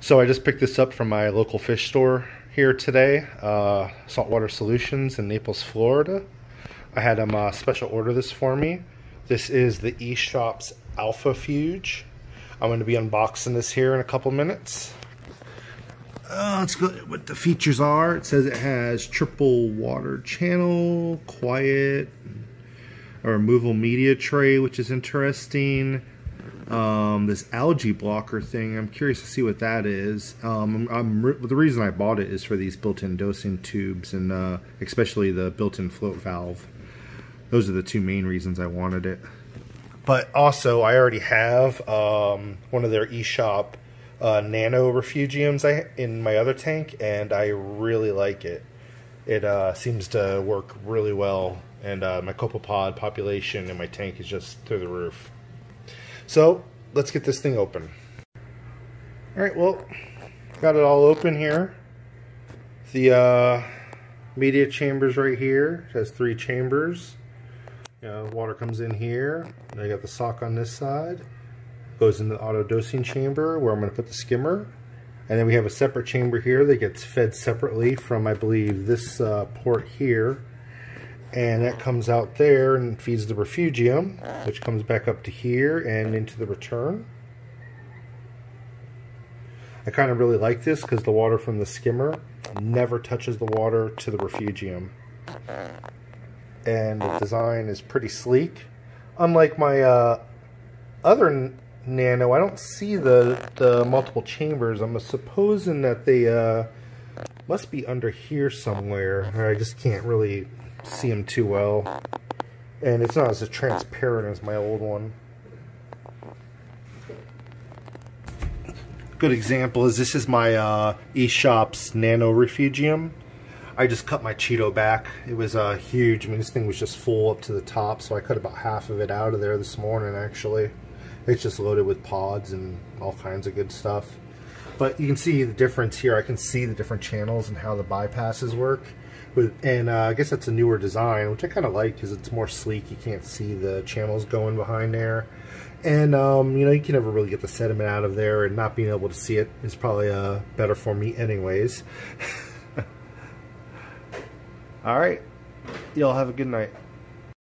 So I just picked this up from my local fish store here today, Saltwater Solutions in Naples, Florida. I had them special order this for me. This is the Eshopps Alphafuge. I'm going to be unboxing this here in a couple minutes. Let's go what the features are. It says it has triple water channel, quiet, a removal media tray, which is interesting. This algae blocker thing, I'm curious to see what that is. The reason I bought it is for these built-in dosing tubes and especially the built-in float valve. Those are the two main reasons I wanted it. But also, I already have one of their Eshopps nano refugiums in my other tank, and I really like it. It seems to work really well, and my copepod population in my tank is just through the roof. So let's get this thing open. Alright, well, got it all open here. The media chamber's right here. It has 3 chambers. Water comes in here. Now you got the sock on this side. Goes in the auto dosing chamber where I'm going to put the skimmer. And then we have a separate chamber here that gets fed separately from, I believe, this port here. And that comes out there and feeds the refugium, which comes back up to here and into the return. I kind of really like this because the water from the skimmer never touches the water to the refugium. And the design is pretty sleek. Unlike my other nano, I don't see the multiple chambers. I'm supposing that they must be under here somewhere. I just can't really see them too well, and it's not as transparent as my old one. Good example is this is my Eshopps nano refugium. I just cut my Cheeto back. It was huge. I mean, this thing was just full up to the top, so I cut about half of it out of there this morning. Actually, it's just loaded with pods and all kinds of good stuff. But you can see the difference here. I can see the different channels and how the bypasses work. And I guess that's a newer design, which I kind of like because it's more sleek. You can't see the channels going behind there. And, you can never really get the sediment out of there, and not being able to see it is probably better for me anyways. All right. Y'all have a good night.